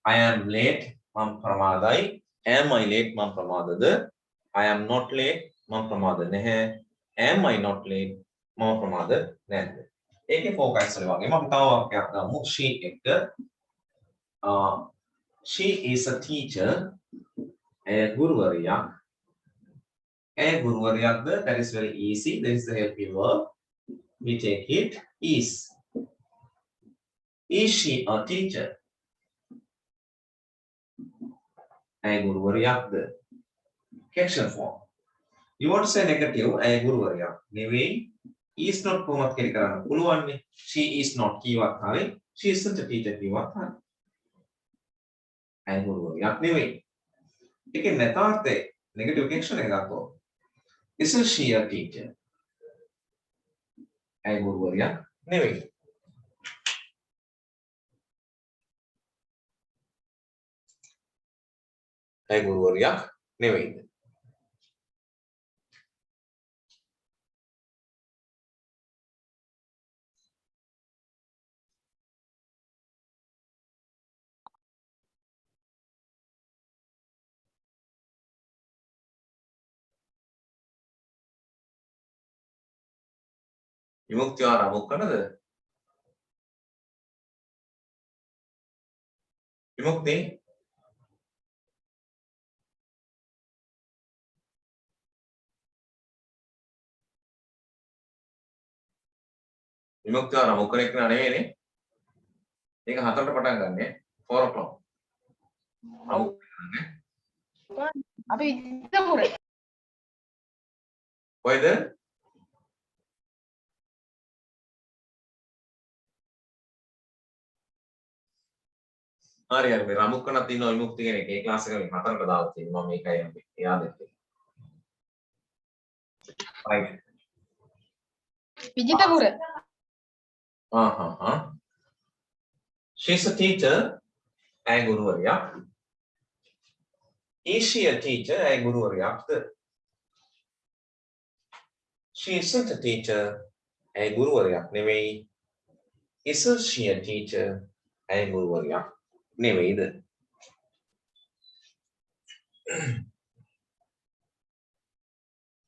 I am late මම ප්‍රමාදයි. Am I late මම ප්‍රමාදද? I am not late මම ප්‍රමාද නැහැ. Am I not late මම ප්‍රමාද නැද්ද? ඒකේ ફોකස් වල වගේ මම තව වාක්‍යයක් ගමු. She එක්ක she is a teacher. ගුරුවරියක්. ගුරුවරියක්ද? That is very easy. That is the helping verb. We take it is. Is she a teacher? ගුරුවරියක්ද? Question form. You want to say negative. ගුරුවරියක් නෙවෙයි. Is not කොහොමද කියලා කරන්න පුළුවන් නේ. She is not කීවත් හරි. She isn't a teacher කීවත් හරි. ගුරුවරියක් නෙවෙයි. ඒකේ නැතාර්ථය negative question එක ගත්තොත්. Isn't she a teacher? ගුරුවරියක් නෙවෙයි. ගුරුවරියක් නෙවෙයිද? විමුක්තිය ආරම්භ කරනද? විමුක්ති විමුක්තිය ආරම්භ කරේ කියලා නෙවෙයිනේ. ඒක 4ට පටන් ගන්නනේ 4 o'clock. අපි ඉතමුර. කොහෙද? හරි මේ රමුක්කනත් ඉන්නවා විමුක්ති කෙනෙක්. ඒ ක්ලාස් එක මේ 4ට දාලා තියෙනවා. මම මේකයි අපි යාදෙන්නේ. right. Vijithapura. She is a teacher. ගුරුවරියක්. Is she a teacher? ගුරුවරියක්ද? She isn't a teacher. ගුරුවරියක් නෙවෙයි. Isn't she a teacher? ගුරුවරියක් නෙවෙයිද?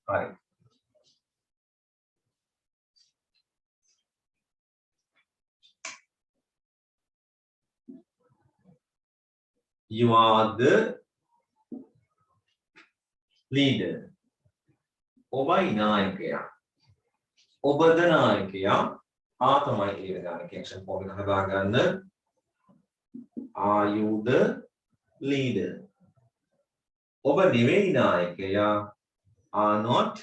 හරි. You are the leader. ඔබයි නායකයා. ඔබද නායකයා. තමයි කියන action form එක හදා ගන්න. Are you the leader? ඔබ නෙවෙයි නායකයා. Are not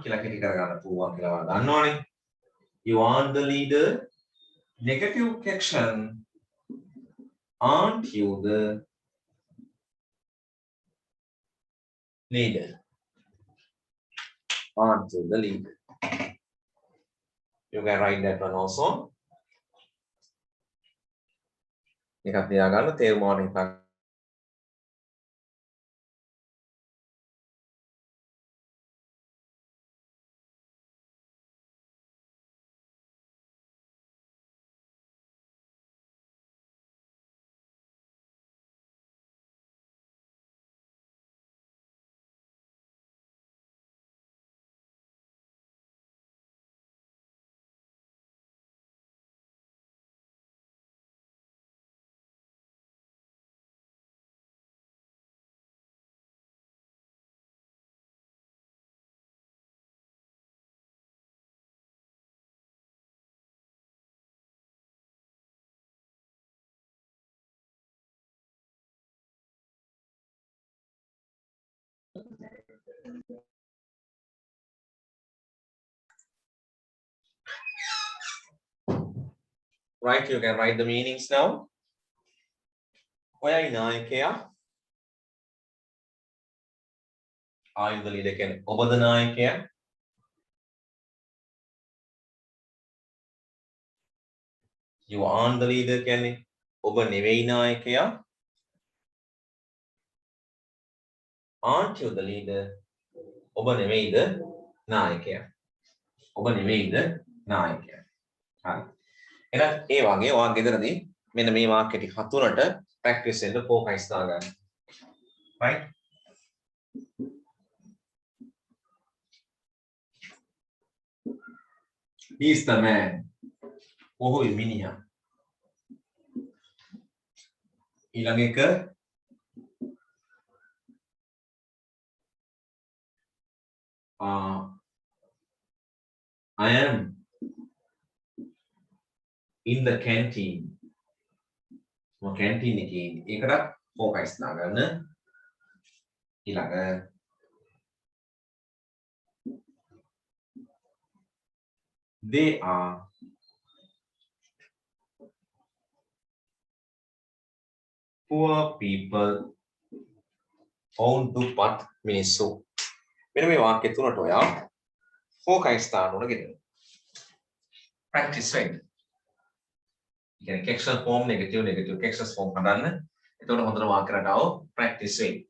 කියලා කෙටි කරගන්න පුළුවන් කියලා දන්නවනේ. You aren't the leader. Negative action. Aren't you the leader? Aren't you the leader? You can write that one also. එකක් තියාගන්න තේරුම ඕන එකක්. Right, you can write the meanings now. ඔයයි නායකයා. Are you the leader? කියන්නේ ඔබද නායකයා? You aren't the leader කියන්නේ ඔබ නෙවෙයි නායකයා. Aren't you the leader? ඔබ නෙවෙයිද නායකයා? ඔබ නෙවෙයිද නායකයා? හරි. එහෙනම් ඒ වගේ ඔයා ගෙදරදී මෙන්න මේ වාක්‍ය ටික හතුරට practice වෙන්න focus දාගන්න. Right? He is the man. ඔහුයි මිනිහා. ඊළඟ එක I am in the canteen. canteen එකේ ඒකට focus දාගන්න. ඊළඟ they are poor people own දුප්පත් මිනිස්සු. මෙන්න මේ වාක්‍ය තුනට ඔයා focus දාන්න ඕන ගෙදර. practice වෙන්න. කියන්නේ කෙක්ෂන් ෆෝම් නෙගටිව් කෙක්ෂන් ෆෝම් හදන්න. එතකොට හොඳට වාක්‍ය රටාව practice වෙන්න.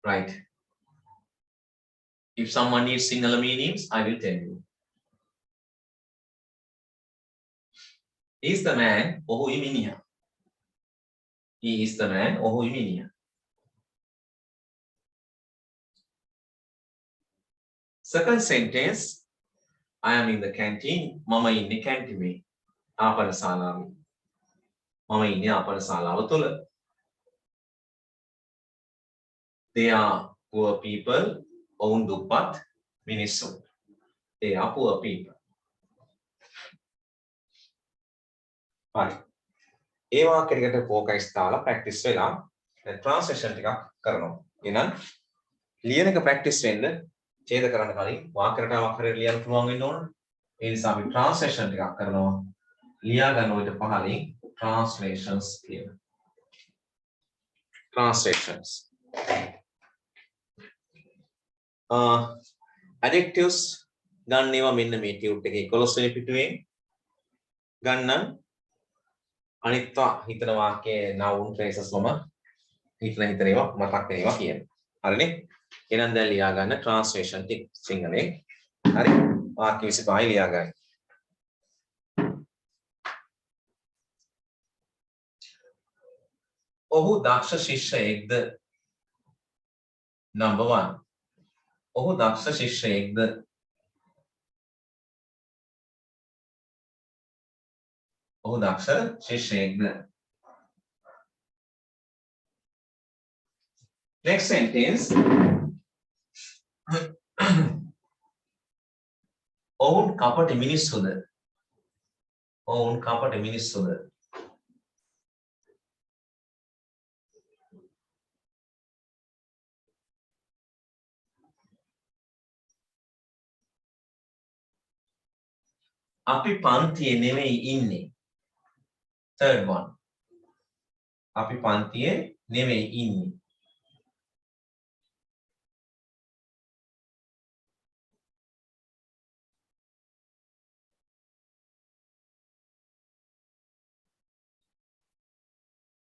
Right. If someone needs Sinhala meanings, I will tell you. He is the man, ඔහුයි මිනිහා. He is the man, ඔහුයි මිනිහා. Second sentence, I am in the canteen. මම ඉන්නේ කැන්ටිමේ. ආපන ශාලාවේ. මම ඉන්නේ ආපන ශාලාව තුල. They are poor people, own දුප්පත් මිනිස්සු. They are poor people. Right. A වාක්‍යයකට focus දාලා practice වෙලා දැන් translation ටිකක් කරනවා. එහෙනම් ලියන එක practice වෙන්න ඡේද කරන්න කලින් වාක්‍ය රටාවක් හරියට ලියන්න පුළුවන් වෙන්න ඕන. ඒ නිසා අපි translation ටිකක් කරනවා. ලියා ගන්න ඔය පහලින් translations කියන. Translations. Adjectives ගන්නේවා මෙන්න මේ ටියුට් එකේ 11 වෙනි පිටුවේ ගන්නම් අනිත්වා හිතන වාක්‍යයේ noun phrases වම හිතන ඒවා මතක් වෙනවා කියන්නේ. හරිනේ? එහෙනම් දැන් ලියා ගන්න translation ටික සිංහලෙන්. හරි? වාක්‍ය 25 ලියා ගන්න. ඔහු දක්ෂ ශිෂ්‍යයෙක්ද? number 1. ඔහු දක්ෂ ශිෂ්‍යයෙක්ද? ඔහු දක්ෂ ශිෂ්‍යයෙක්ද? Next sentence. ඔවුන් කපටි මිනිස්සුද? ඔවුන් කපටි මිනිස්සුද? අපි පන්තියේ නෙමෙයි ඉන්නේ. Third one. අපි පන්තියේ නෙමෙයි ඉන්නේ.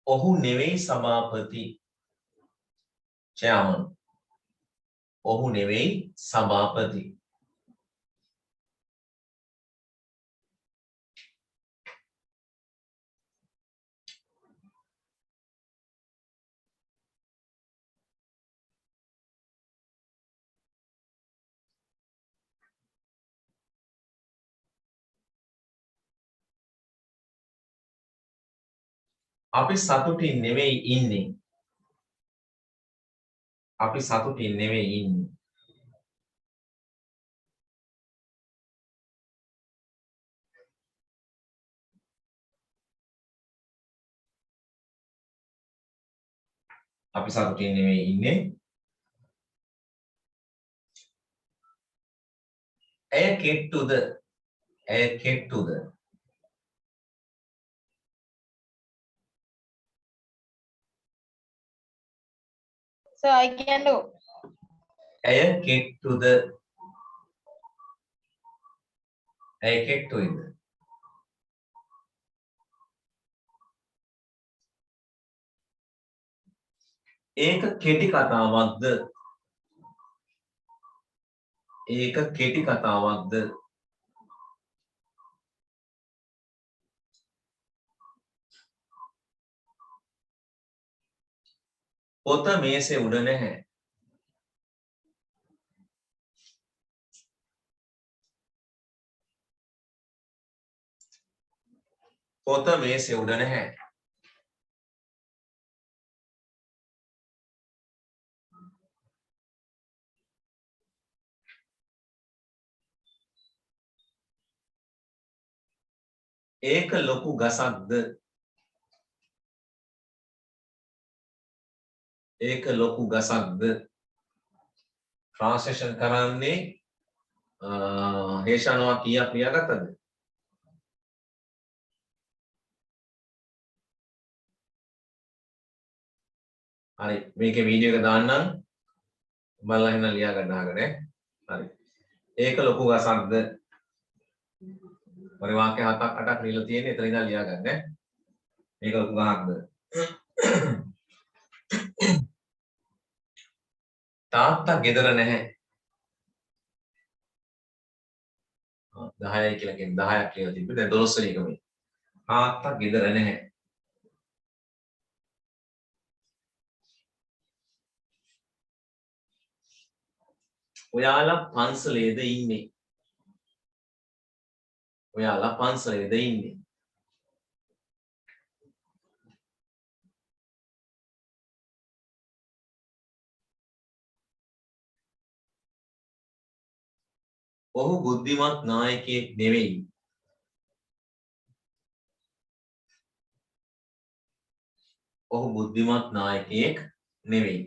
ඔහු නෙවෙයි සභාපති. chairman. ඔහු නෙවෙයි සභාපති. අපි සතුටින් නෙවෙයි ඉන්නේ. අපි සතුටින් නෙවෙයි ඉන්නේ. අපි සතුටින් නෙවෙයි ඉන්නේ. ඇය කෙට්ටුද? ඇය කෙට්ටුද? So I can do. ඇය කෙට්ටුද? ඇය කෙට්ටුයිද? ඒක කෙටි කතාවක්ද? ඒක කෙටි කතාවක්ද? පොත මේසේ උඩ නැහැ. පොත මේසේ උඩ නැහැ. ඒක ලොකු ගසක්ද? ඒක ලොකු ගසක්ද? ට්‍රාන්ස්ලේෂන් කරන්නේ හේෂානවා කීයක් ලියාගත්තද? හරි මේකේ වීඩියෝ එක දාන්නම් බලලා ඉන්න ලියා ගන්න අහගෙන හරි ඒක ලොකු ගසක්ද? පරි වාක්‍ය 7ක් 8ක් ලියලා තියෙන එතන ඉඳන් ලියා ගන්න මේක ලොකු ගහක්ද? තාත්තා ගෙදර නැහැ. 10යි කියලා කියන්නේ 10ක් කියලා තිබ්බේ දැන් 12 වෙනි එක මේ. තාත්තා ගෙදර නැහැ. ඔයාලා පන්සලේද ඉන්නේ? ඔයාලා පන්සලේද ඉන්නේ? ඔහු බුද්ධිමත් නායකයෙක් නෙවෙයි. ඔහු බුද්ධිමත් නායකයෙක් නෙවෙයි.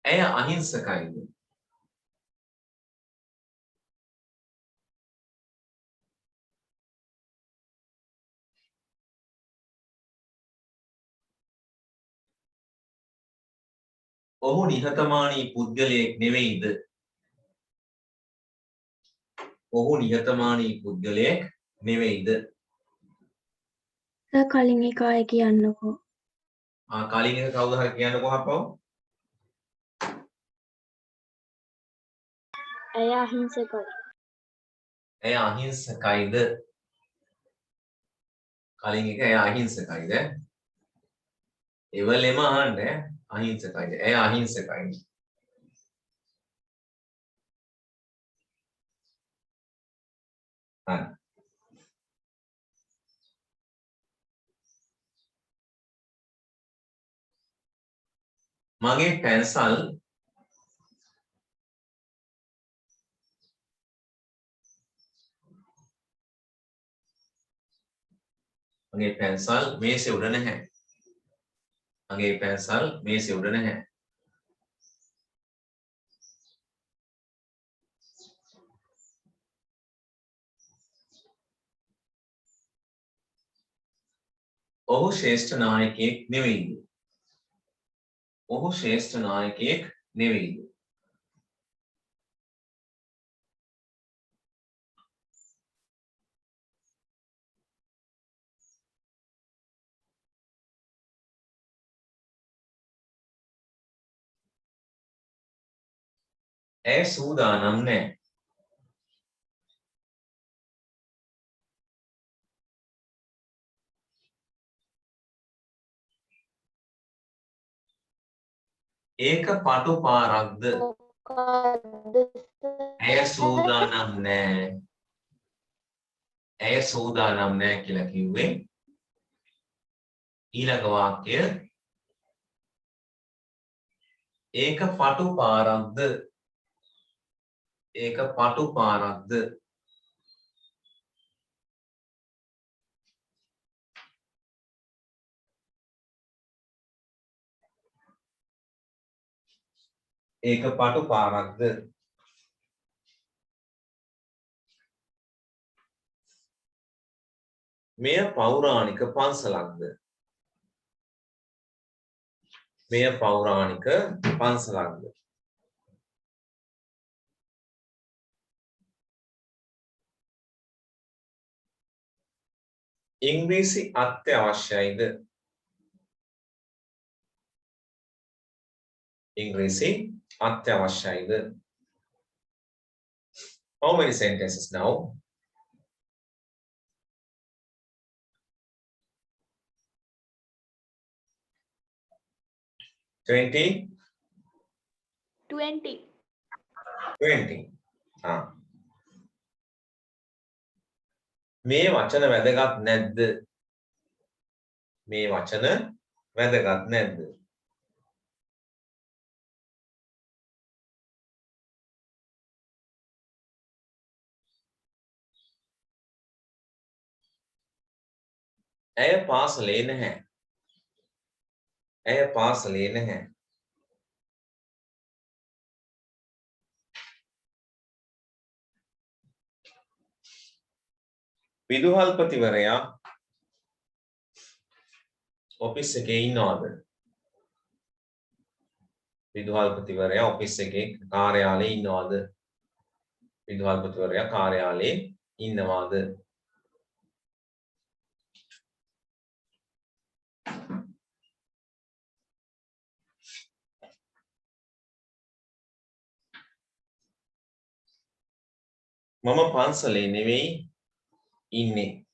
ඇය අහිංසකයිද? ඔහු නිහතමානී පුද්ගලයෙක් නෙවෙයිද? ඔහු නිහතමානී පුද්ගලයෙක් නෙවෙයිද? කලින් එක ආයෙ කියන්නකෝ. කලින් එක කවුද හරි කියන්නකෝ හප්පව. ඇය අහිංසකයි. ඇය අහිංසකයිද? කලින් එක ඇය අහිංසකයිද? එවලෙම අහන්න අහිංසකයිද? ඇය අහිංසකයිද? හරි. මගේ පැන්සල් මේසේ උඩ නැහැ. මගේ පැන්සල් මේසේ උඩ නැහැ. ඔහු ශ්‍රේෂ්ඨ නායකයෙක් නෙවෙයිද? ඔහු ශ්‍රේෂ්ඨ නායකයෙක් නෙවෙයිද? ඇය සූදානම් නැහැ. ඒක පටු පාරක්ද? ඇය සූදානම් නැහැ. ඇය සූදානම් නැහැ කියලා කිව්වේ ඊළඟ වාක්‍ය ඒක පටු පාරක්ද? ඒක පටු පාරක්ද? ඒක පටු පාරක්ද? මෙය පෞරාණික පන්සලක්ද? මෙය පෞරාණික පන්සලක්ද? ඉංග්‍රීසි අත්‍යවශ්‍යයිද? ඉංග්‍රීසි අත්‍යවශ්‍යයිද? How many sentences now? 20? 20. 20. මේ වචන වැදගත් නැද්ද? මේ වචන වැදගත් නැද්ද? ඇය පාසලේ නැහැ. ඇය පාසලේ නැහැ. විදුහල්පතිවරයා ඔෆිස් එකේ ඉන්නවද? විදුහල්පතිවරයා ඔෆිස් එකේ කාර්යාලයේ ඉන්නවද? විදුහල්පතිවරයා කාර්යාලයේ ඉන්නවාද? මම පන්සලේ නෙවෙයි ඉන්නේ.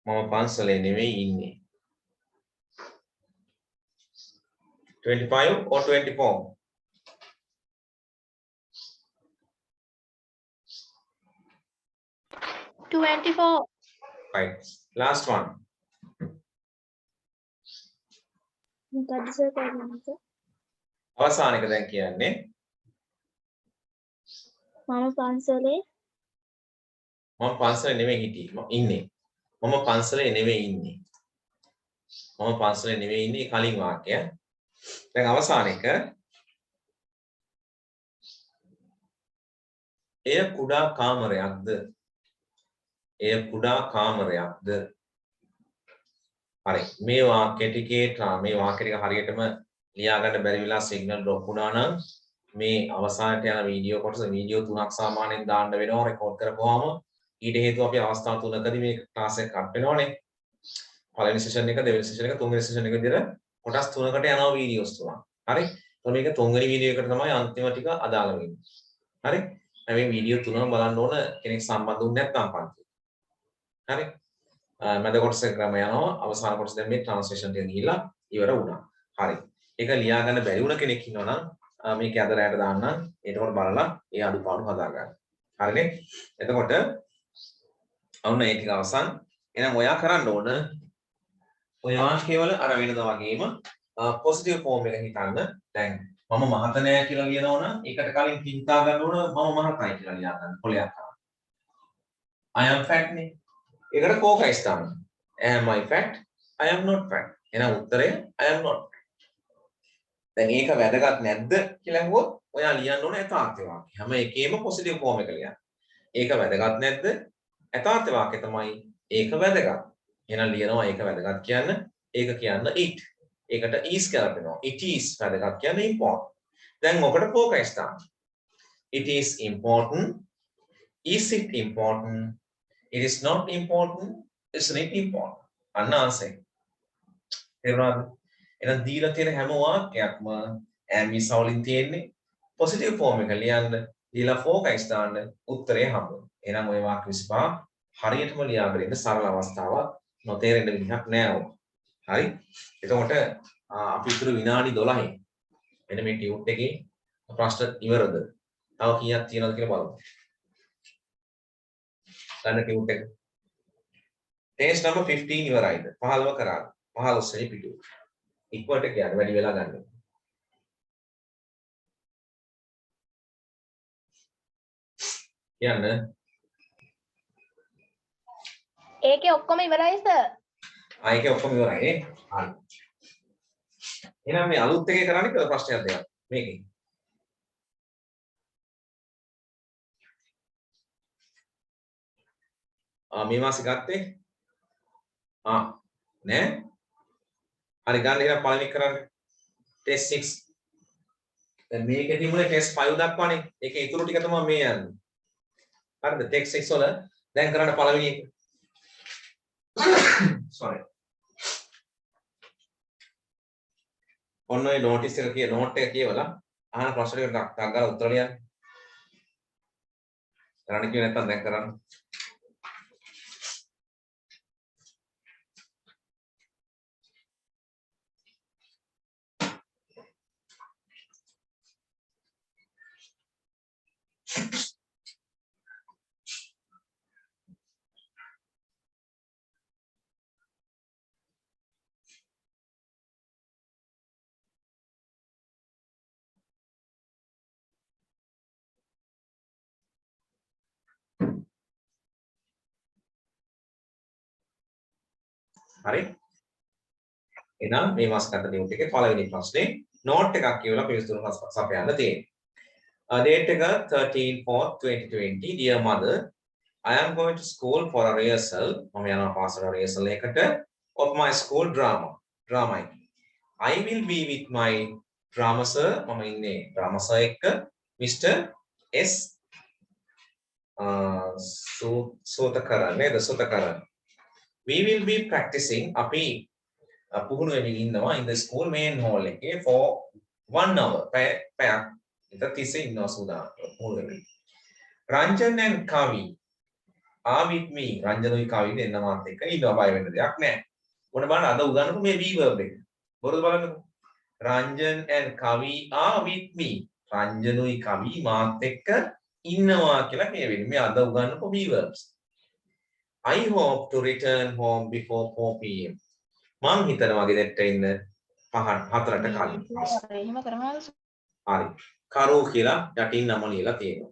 මම පන්සලේ නෙවෙයි ඉන්නේ. 25 or 24? 24. Right. Last one. මොකද්ද සර් කරන්නේ? අවසාන එක දැන් කියන්නේ මම පන්සලේ මම පන්සලේ නෙවෙයි හිටියේ. මම ඉන්නේ. මම පන්සලේ නෙවෙයි ඉන්නේ. මම පන්සලේ නෙවෙයි ඉන්නේ කලින් වාක්‍යය. දැන් අවසාන එක එය කුඩා කාමරයක්ද? එය කුඩා කාමරයක්ද? හරි. මේ වාක්‍ය ටිකේ මේ වාක්‍ය ටික හරියටම ලියා ගන්න බැරි වෙලා සිග්නල් ඩ්‍රොප් වුණා නම් මේ අවසානට යන වීඩියෝ කොටස වීඩියෝ 3ක් සාමාන්‍යයෙන් දාන්න වෙනවා රෙකෝඩ් කරපුවාම. ඊට හේතුව අපි අවස්ථා තුනකදී මේ ක්ලාස් එක කට් වෙනවනේ. පළවෙනි සෙෂන් එක, දෙවෙනි සෙෂන් එක, තුන්වෙනි සෙෂන් එක විදිහට කොටස් තුනකට යනවා වීඩියෝස් තුනක්. හරි. එතකොට මේක තුන්වෙනි වීඩියෝ එකට තමයි අන්තිම ටික අදාළ වෙන්නේ. හරි. මේ වීඩියෝ තුනම බලන්න ඕන කෙනෙක් සම්බන්ධ වුනේ නැත්නම් පන්ති. හරි. මැද කොටස ක්‍රම යනවා. අවසාන කොටස දැන් මේ ට්‍රාන්ස්ලේෂන් ටික ගිහිල්ලා ඉවර වුණා. හරි. ඒක ලියා ගන්න බැරි වුණ කෙනෙක් ඉන්නවා නම් මේක අදරයට දාන්න. ඒකෝට බලලා ඒ අඩුපාඩු හදා ගන්න. හරිනේ? එතකොට ඔන්න ඒ ටික අවසන්. එහෙනම් ඔයා කරන්න ඕන ඔය වාක්‍යවල අර වෙනදා වගේම පොසිටිව් ෆෝම් එක හිතන්න. දැන් මම මහත නෑ කියලා ලියනවා නම් ඒකට කලින් හිතා ගන්න ඕන මම මහතයි කියලා ලියා ගන්න. පොලයක් කරා. I am fat නේ. ඒකට කෝකයිස් දාන්න. am I fat? I am not fat. එහෙනම් උත්තරය I am not. දැන් ඒක වැදගත් නැද්ද කියලා අහුවොත් ඔයා ලියන්න ඕන යථාර්ථ වාක්‍ය. හැම එකේම පොසිටිව් ෆෝම් එක ලියන්න. ඒක වැදගත් නැද්ද? යථාර්ථ වාක්‍ය තමයි ඒක වැදගත්. එහෙනම් ලියනවා ඒක වැදගත් කියන්න. ඒක කියන්න it. ඒකට is කරපෙනවා. It is වැදගත් කියන්නේ important. දැන් මොකට focus දාන්න? It is important. Is it important? It is not important. Isn't it important? අන්න answer. තේරුණාද? එහෙනම් දීලා තියෙන හැම වාක්‍යයක්ම am is වලින් තියෙන්නේ පොසිටිව් ෆෝම් එක ලියන්න. දීලා focus දාන්න උත්තරේ හම්බුනේ. එහෙනම් ওই වාක්‍ය 25 හරියටම ලියාගෙන ඉන්න සරල අවස්ථාවක් නොතේරෙන්න විදිහක් නෑ ඔය. හරි? එතකොට අපි ඉතුරු විනාඩි 12යි. මෙන්න මේ ටියුට් එකේ ප්‍රශ්න ඉවරද? තව කීයක් තියෙනවද කියලා බලමු. ගන්න ටියුට් එක. Test number 15 ඉවරයිද? 15 කරාද? 15 වෙනි පිටුව. ඉක්මනට කියන්න වැඩි වෙලා ගන්න. කියන්න. ඒකේ ඔක්කොම ඉවරයි සර්. ඒකේ ඔක්කොම ඉවරයි නේ. හරි. එහෙනම් මේ අලුත් එකේ කරන්නේ කියලා ප්‍රශ්නයක් දෙයක්. මේකේ. මේ මාසේ ගත්තේ? නෑ. හරි ගන්න එහෙනම් පළවෙනි කරන්නේ. ටෙස්ට් 6. දැන් මේකේ තිබුණේ ටෙස්ට් 5 දක්වානේ. ඒකේ ඉතුරු ටික තමයි මේ යන්නේ. හරිද? ටෙස්ට් 6 වල දැන් කරන්න පළවෙනි එක. sorry. ඔන්න ඔය notice එක කිය note එක කියවලා අහන ප්‍රශ්න ටිකට ටක් ගාලා උත්තර ලියන්න. කරන්න කිව්වේ නැත්නම් දැන් කරන්න. හරි. එහෙනම් මේ මාස් ගත නියුට් එකේ පළවෙනි ප්‍රශ්නේ note එකක් කියවලා පිළිතුරු සපයන්න තියෙනවා. date එක 13/4/2020 dear mother I am going to school for a rehearsal. මම යනවා පාසල rehearsal එකට of my school drama. I will be with my drama sir. මම ඉන්නේ drama sir එක්ක Mr. S. සෝතකරන් නේද? සෝතකරන්. We will be practicing අපි පුහුණු වෙමින් ඉන්නවා in the school main hall එකේ for 1 hour. පැයක් විතර තිස්සේ ඉන්නවා සූදානම් පුහුණු වෙමින්. Ranjan and Kavi are with me. රංජනුයි කවිද එන්න මාත් එක්ක ඉන්නවා බය වෙන්න දෙයක් නැහැ. මොන බලන්න අද උගන්වපු මේ V verb එක. බොරුද බලන්නකෝ. Ranjan and Kavi are with me. රංජනුයි කවි මාත් එක්ක ඉන්නවා කියලා මේ වෙන්නේ. මේ අද උගන්වපු V verbs. I hope to return home before 4 pm. මං හිතනවා ගෙදරට එන්න 4ට කලින්. එහෙම කරනවාද? හරි. කරෝ කියලා යටින් නම ලියලා තියෙනවා.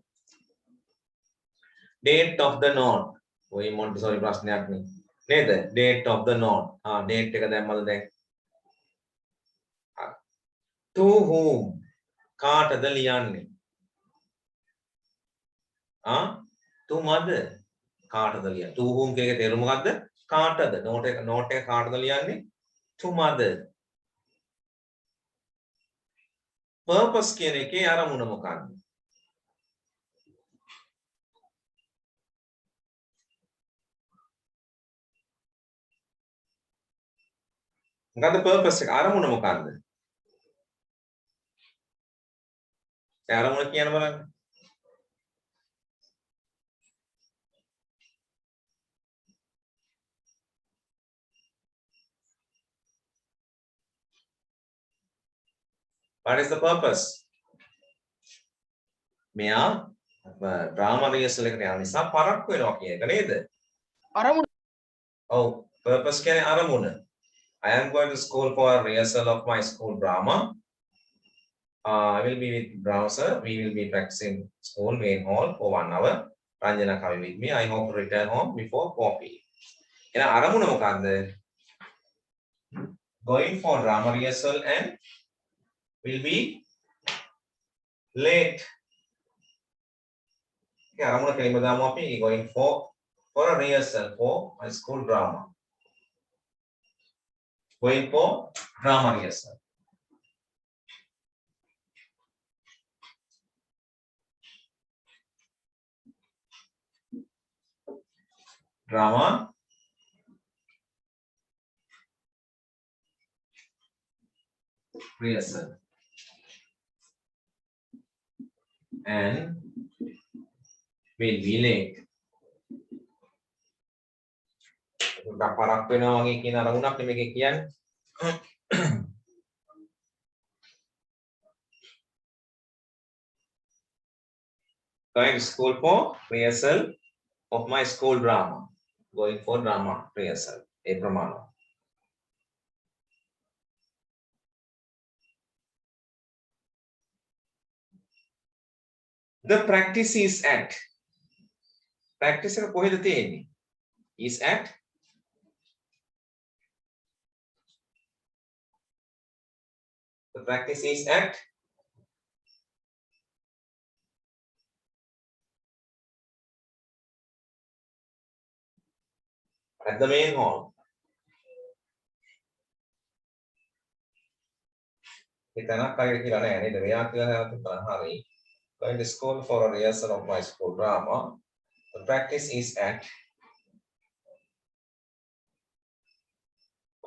Date of the note. ඔය මොන්ටිසෝරි ප්‍රශ්නයක් නේ. නේද? Date of the note. date එක දැම්මද දැන්? To whom? කාටද ලියන්නේ? to mother. කාටද ලියන්නේ? to whom කියන එකේ තේරුම මොකද්ද? කාටද? note එක කාටද ලියන්නේ? to mother. purpose කියන එකේ අරමුණ මොකක්ද? මොකද්ද purpose එක? අරමුණ මොකක්ද? ඒ අරමුණ කියන බලන්න. What is the purpose? මෙයා drama rehearsal එකට යන නිසා පරක්කු වෙනවා කියන එක නේද? අරමුණ. ඔව් purpose කියන්නේ අරමුණ. I am going to school for a rehearsal of my school drama. I will be with browser. We will be practicing school main hall for 1 hour. Ranjana coming with me. I hope to return home before 4 p.m. එහෙනම් අරමුණ මොකක්ද? Going for drama rehearsal and will be late. Okay, අරමුණ කෙලින්ම දාමු අපි going for a rehearsal for my school drama. Going for drama rehearsal. Drama rehearsal. And will be late. පරක් වෙනවා වගේ කියන අරමුණක් නෙමෙයි කියන්නේ. Going to school for rehearsal of my school drama. Going for drama rehearsal. ඒ ප්‍රමාණය. The practice is at. Practice එක කොහෙද තියෙන්නේ? Is at the practice is at the main hall. එතනක් හරියට කියලා නෑ නේද? මෙයා කියලා හිතන හරි. Going to school for a rehearsal of my school drama. The practice is at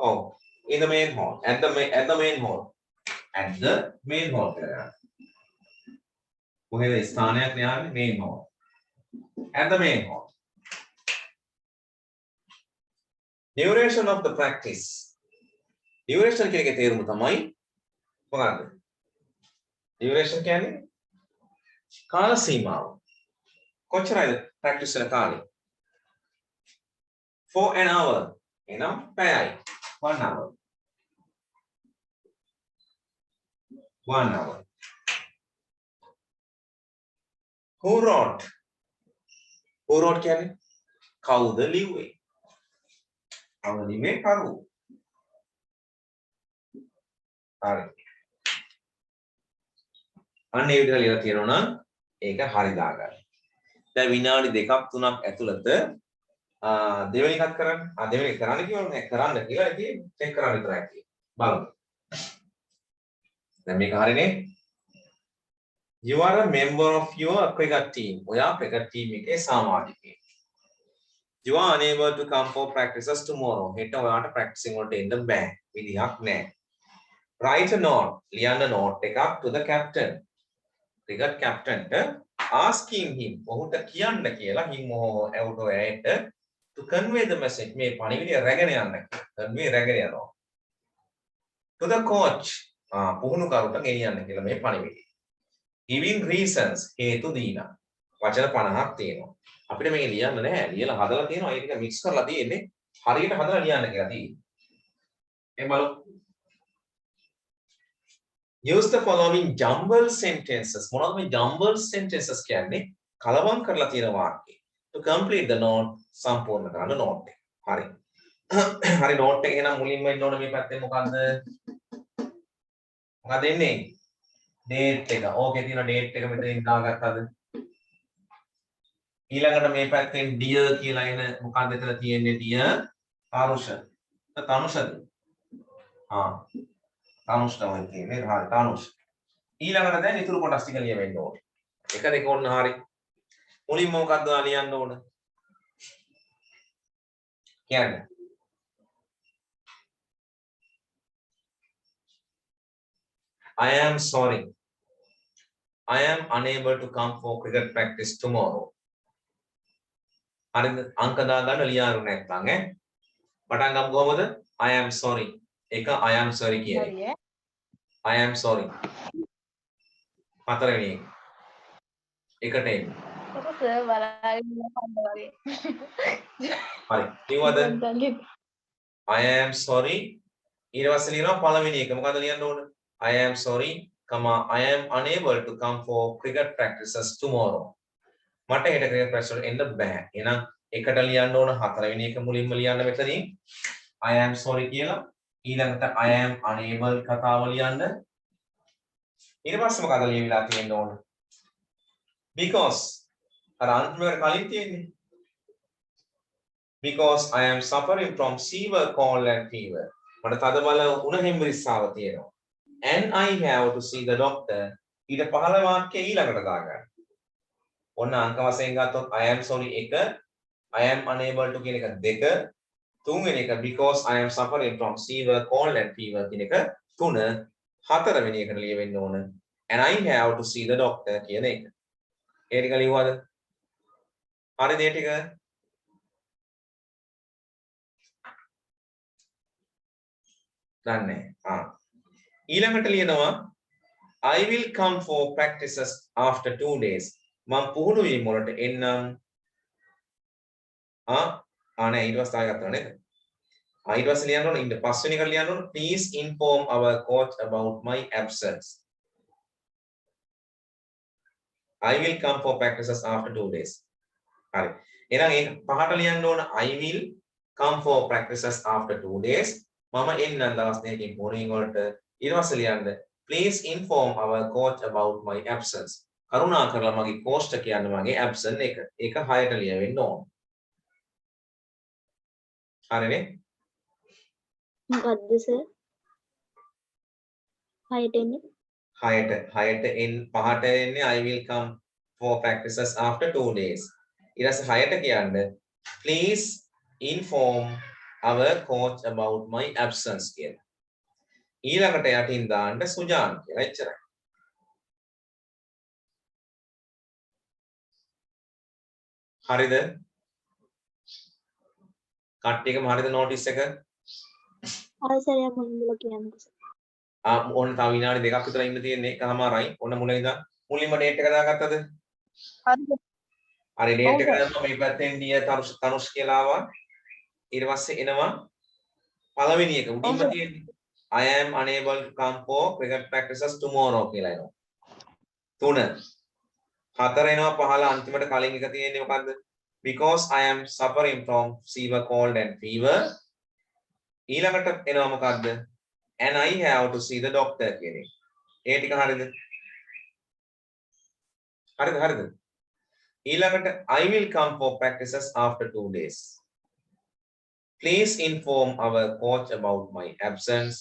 Oh, in the main hall. At the main hall. At the main hall කියලා ගන්න. කොහෙද ස්ථානයක් ලියන්නේ main hall. At the main hall. Duration of the practice. Duration කියන එකේ තේරුම තමයි මොකක්ද? Duration කියන්නේ කාල සීමාව. කොච්චරයිද practice කරන කාලය? For an hour. එනම් පැයයි. 1 hour. 1 hour. Who wrote? Who wrote කියන්නේ කවුද ලිව්වේ? කවුද ලිව්වේ කරු? හරි. අන්න ඒ විදිහට ලියලා තියෙනවා නම් ඒක හරි දාගන්න. දැන් විනාඩි 2ක් 3ක් ඇතුළත දෙවෙනි එකක් කරන්න. දෙවෙනි එක කරන්න කියවනේ කරන්න කියලා ඉතින් චෙක් කරන්න විතරයි කියන්නේ. බලමු. දැන් මේක හරිනේ. You are a member of your cricket team. ඔයා cricket team එකේ සමාජිකයෙක්. You are unable to come for practices tomorrow. හෙට ඔයාට practicing වලට එන්න බෑ. විදිහක් නැහැ. Write a note. ලියන්න note එකක් to the captain. cricket captain asking him ඔහුට කියන්න කියලා him or ඇයට to convey the message මේ පණිවිඩය රැගෙන යන්න convey රැගෙන යනවා to the coach පුහුණුකරුට ගෙනියන්න කියලා මේ පණිවිඩය giving reasons හේතු දීලා වචන 50ක් තියෙනවා අපිට මේක ලියන්න නැහැ ලියලා හදලා තියෙනවා ඒ ටික මික්ස් කරලා තියෙන්නේ හරියට හදලා ලියන්න කියලා තියෙන්නේ මේ බලමු use the following jumbled sentences මොනවද මේ jumbled sentences කියන්නේ කලවම් කරලා තියෙන වාක්‍ය to complete the note සම්පූර්ණ කරන්න note එක හරි හරි note එක එහෙනම් මුලින්ම ඉන්න ඕනේ මේ පැත්තේ මොකද්ද එන්නේ date එක ඕකේ තියෙන date එක මෙතනින් දාගත්තද ඊළඟට මේ පැත්තෙන් dear කියලා එන මොකද්ද එතන තියෙන්නේ dear තනුෂ තනුෂද තනුෂ් තමයි කියන්නේ හරි තනුෂ් ඊළඟට දැන් ඉතුරු කොටස් ටික ලියවෙන්න ඕනේ එක දෙක ඕන හරි මුලින්ම මොකක්ද ලියන්න ඕන කියන්නේ I am sorry I am unable to come for cricket practice tomorrow හරිද අංක දාගන්න ලියාරු නැත්නම් පටන් ගමු කොහමද I am sorry එක I am sorry කියන්නේ I am sorry. හතරවෙනි එකට එන්න. ඒක සර් බලාගෙන ඉන්න වගේ. හරි. කිව්වද? I am sorry. ඊට පස්සේ ලියනවා පළවෙනි එක. මොකද ලියන්න ඕන? I am sorry, I am unable to come for cricket practices tomorrow. මට හෙට cricket practice වලට එන්න බෑ. එහෙනම් එකට ලියන්න ඕන හතරවෙනි එක මුලින්ම ලියන්න මෙතනින් I am sorry කියලා. ඊළඟට I am unable කතාව ලියන්න ඊට පස්සේ මොකද ලියවිලා තියෙන්න ඕන because අර අන්තිමට කලින් තියෙන්නේ because I am suffering from severe cold and fever මට තදබල උණ හෙම්බිරිස්සාව තියෙනවා and I have to see the doctor ඊට පහළ වාක්‍ය ඊළඟට දාගන්න ඔන්න අංක වශයෙන් ගත්තොත් I am sorry එක I am unable to කියන එක දෙක තුන්වෙනි එක because I am suffering from severe cold and fever කියන එක තුන හතරවෙනි එකට ලියවෙන්න ඕන and I have to see the doctor කියන එක. ඒ ටික ලියුවද? හරිද ඒ ටික? දන්නේ. ඊළඟට ලියනවා I will come for practices after 2 days. මම පුහුණු වීම වලට එන්නම්. නේ ඊට පස්සේ ආයෙ ගත්තා නේද? ඊට පස්සේ ලියන්න ඕන ඉන්න පස්වෙනි එකට ලියන්න ඕන please inform our coach about my absence. I will come for practices after 2 days. හරි. එහෙනම් ඒක පහට ලියන්න ඕන I will come for practices after 2 days. මම එන්නම් දවස් දෙකකින් මොර්නින් වලට. ඊට පස්සේ ලියන්න please inform our coach about my absence. කරුණාකරලා මගේ coach කියන්න මගේ absent එක. ඒක 6ට ලියවෙන්න ඕන. හරිනේ? මොකද්ද සර්? 6ට එන්නේ? 6ට පහට එන්නේ I will come for practices after 2 days. ඊට පස්සේ 6ට කියන්න please inform our coach about my absence කියලා. ඊළඟට යටින් දාන්න සුජාන් කියලා. එච්චරයි. හරිද? කට්ටියකම හරිද notice එක? හරි සර් යා මුලින්ම කියන්නකෝ සර්. ඕන තව විනාඩි දෙකක් විතර ඉන්න තියෙන්නේ. එකමාරයි. ඔන්න මුලින් ඉඳන් මුලින්ම date එක දාගත්තද? හරිද? හරි date එක දැම්මම මේ පැත්තෙන් දිය තනුෂ් කියලා ආවා. ඊට පස්සේ එනවා පළවෙනි එක උඩින්ම තියෙන්නේ I am unable to come for cricket practices tomorrow කියලා එනවා. 3 4 එනවා 5 අන්තිමට කලින් එක තියෙන්නේ මොකද්ද? Because I am suffering from severe cold and fever. ඊළඟට එනවා මොකද්ද? And I have to see the doctor කියන එක. ඒ ටික හරියද? හරිද? ඊළඟට I will come for practices after 2 days. Please inform our coach about my absence.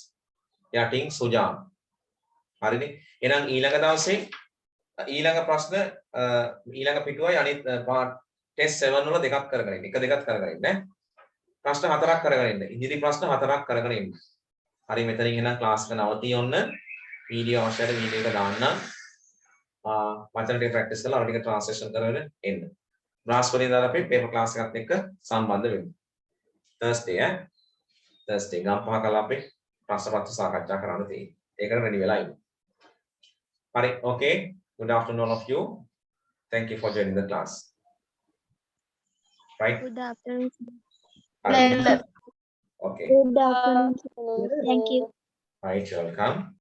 යටින් සුජාන්. හරිනේ? එහෙනම් ඊළඟ දවසේ ඊළඟ ප්‍රශ්න ඊළඟ පිටුවයි අනිත් ටෙස්ට් 7 වල දෙකක් කරගෙන ඉන්න. එක දෙකක් කරගෙන ඉන්න ඈ. ප්‍රශ්න 4ක් කරගෙන ඉන්න. ඉදිරි ප්‍රශ්න 4ක් කරගෙන ඉන්න. හරි මෙතනින් එහෙනම් ක්ලාස් එක නවතියොන්න. වීඩියෝ අවශ්‍යයට වීඩියෝ එක දාන්නම්. වචන ටික ප්‍රැක්ටිස් කරලා අර ටික ට්‍රාන්ස්ලේෂන් කරගෙන එන්න. බ්‍රාස්පරින්දාලා අපි පේපර් ක්ලාස් එකත් එක්ක සම්බන්ධ වෙමු. Thursday Thursday ගම් පහ කළා අපි ප්‍රශ්න පත්‍ර සාකච්ඡා කරන්න තියෙන්නේ. ඒකට රෙඩි වෙලා ඉන්න. හරි okay. Good afternoon all of you. Thank you for joining the class. Right? Good afternoon. Okay. Good afternoon. Thank you. Right, you're welcome.